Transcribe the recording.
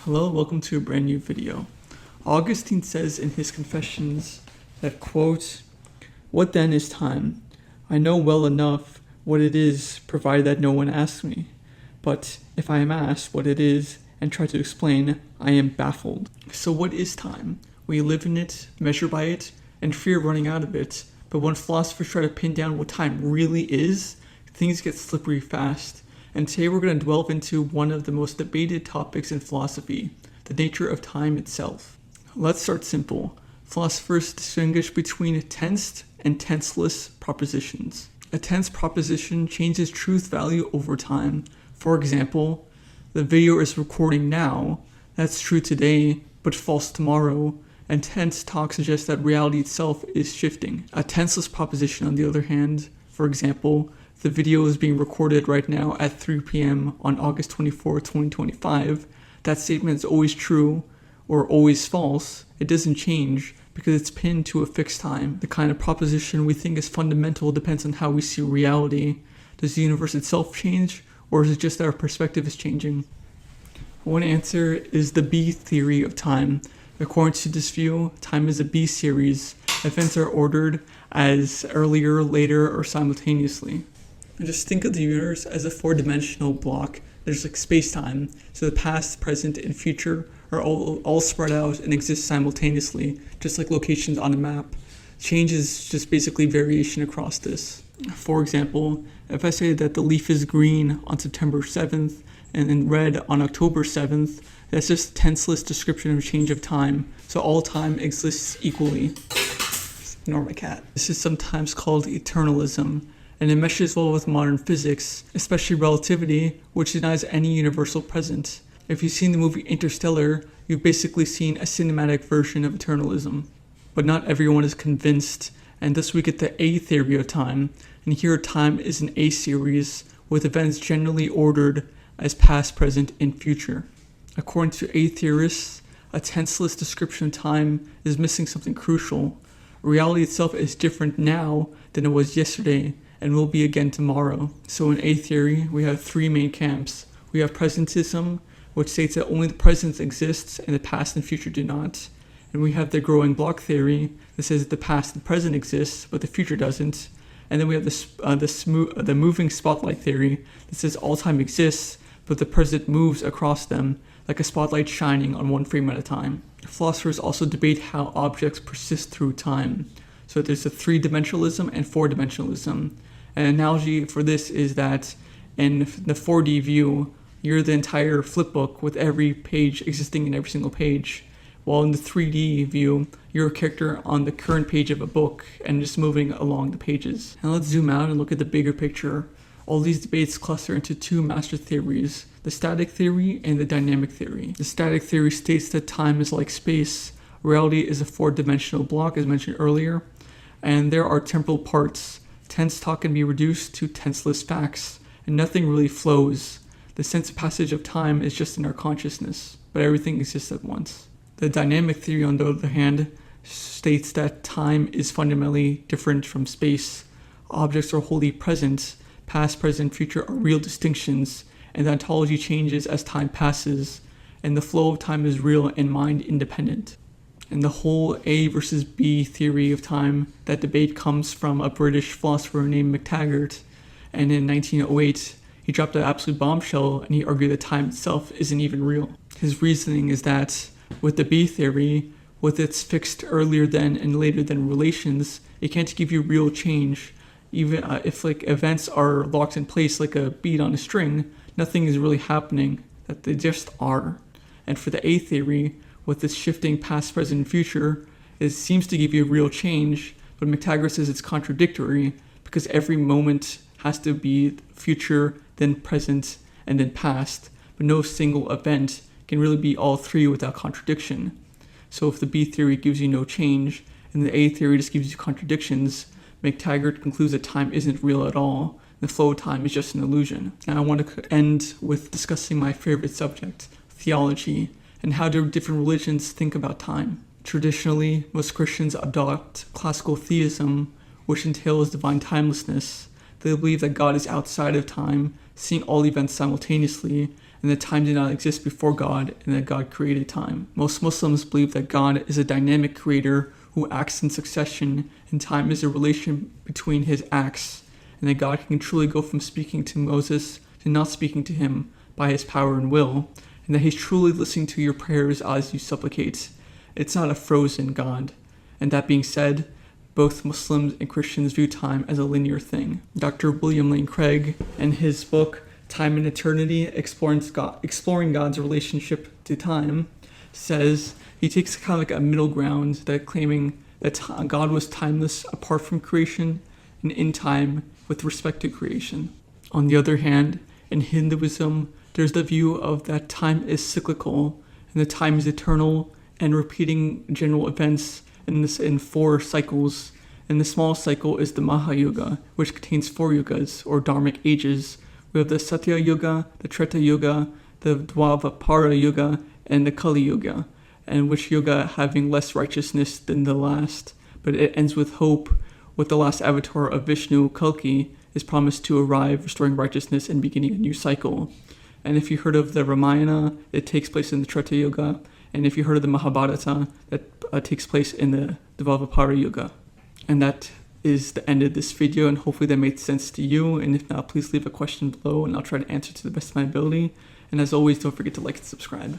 Hello, welcome to a brand new video. Augustine says in his Confessions that, quote, "What then is time? I know well enough what it is, provided that no one asks me. But if I am asked what it is and try to explain, I am baffled." So what is time? We live in it, measure by it, and fear running out of it. But when philosophers try to pin down what time really is, things get slippery fast. And today we're going to delve into one of the most debated topics in philosophy, the nature of time itself. Let's start simple. Philosophers distinguish between tensed and tenseless propositions. A tense proposition changes truth value over time. For example, the video is recording now. That's true today, but false tomorrow. And tense talk suggests that reality itself is shifting. A tenseless proposition, on the other hand, for example, the video is being recorded right now at 3 p.m. on August 24, 2025. That statement is always true or always false. It doesn't change because it's pinned to a fixed time. The kind of proposition we think is fundamental depends on how we see reality. Does the universe itself change, or is it just that our perspective is changing? One answer is the B theory of time. According to this view, time is a B series. Events are ordered as earlier, later, or simultaneously. And just think of the universe as a four-dimensional block. There's like space-time, so the past, present, and future are all spread out and exist simultaneously, just like locations on a map. Change is just basically variation across this. For example, if I say that the leaf is green on September 7th and then red on October 7th, that's just a tenseless description of change of time, so all time exists equally. Ignore my cat. This is sometimes called eternalism, and it meshes well with modern physics, especially relativity, which denies any universal present. If you've seen the movie Interstellar, you've basically seen a cinematic version of eternalism. But not everyone is convinced, and thus we get the A theory of time, and here time is an A series, with events generally ordered as past, present, and future. According to A theorists, a tenseless description of time is missing something crucial. Reality itself is different now than it was yesterday, and will be again tomorrow. So in A theory, we have three main camps. We have presentism, which states that only the present exists and the past and future do not. And we have the growing block theory that says that the past and present exists, but the future doesn't. And then we have the moving spotlight theory that says all time exists, but the present moves across them, like a spotlight shining on one frame at a time. Philosophers also debate how objects persist through time. So there's a three-dimensionalism and four-dimensionalism. An analogy for this is that in the 4D view, you're the entire flipbook with every page existing in every single page. While in the 3D view, you're a character on the current page of a book and just moving along the pages. Now let's zoom out and look at the bigger picture. All these debates cluster into two master theories, the static theory and the dynamic theory. The static theory states that time is like space. Reality is a four-dimensional block, as mentioned earlier, and there are temporal parts. Tense talk can be reduced to tenseless facts, and nothing really flows. The sense of passage of time is just in our consciousness, but everything exists at once. The dynamic theory, on the other hand, states that time is fundamentally different from space. Objects are wholly present. Past, present, future are real distinctions, and the ontology changes as time passes, and the flow of time is real and mind independent. And the whole A versus B theory of time, that debate comes from a British philosopher named MacTaggart, and in 1908, he dropped an absolute bombshell and he argued that time itself isn't even real. His reasoning is that with the B theory, with its fixed earlier than and later than relations, it can't give you real change. Even if like events are locked in place like a bead on a string, nothing is really happening, that they just are. And for the A theory, with its shifting past, present, and future, it seems to give you real change, but MacTaggart says it's contradictory because every moment has to be future, then present, and then past, but no single event can really be all three without contradiction. So if the B theory gives you no change, and the A theory just gives you contradictions, MacTaggart concludes that time isn't real at all. The flow of time is just an illusion. Now I want to end with discussing my favorite subject, theology, and how do different religions think about time. Traditionally, most Christians adopt classical theism, which entails divine timelessness. They believe that God is outside of time, seeing all events simultaneously, and that time did not exist before God, and that God created time. Most Muslims believe that God is a dynamic creator who acts in succession, and time is a relation between his acts, and that God can truly go from speaking to Moses to not speaking to him by his power and will, and that he's truly listening to your prayers as you supplicate. It's not a frozen God. And that being said, both Muslims and Christians view time as a linear thing. Dr. William Lane Craig, in his book Time and Eternity, exploring God's relationship to time, says he takes kind of like a middle ground, that claiming that God was timeless apart from creation and in time with respect to creation. On the other hand, in Hinduism, there's the view of that time is cyclical and that time is eternal and repeating general events in 4 cycles. And the small cycle is the Mahayuga, which contains 4 yugas or dharmic ages. We have the Satya Yuga, the Treta Yuga, the Dwapara Yuga, and the Kali Yuga, and which yuga having less righteousness than the last. But it ends with hope, with the last avatar of Vishnu, Kalki, is promised to arrive, restoring righteousness and beginning a new cycle. And if you heard of the Ramayana, it takes place in the Treta Yuga. And if you heard of the Mahabharata, that takes place in the Dvapara Yuga. And that is the end of this video, and hopefully that made sense to you. And if not, please leave a question below and I'll try to answer to the best of my ability. And as always, don't forget to like and subscribe.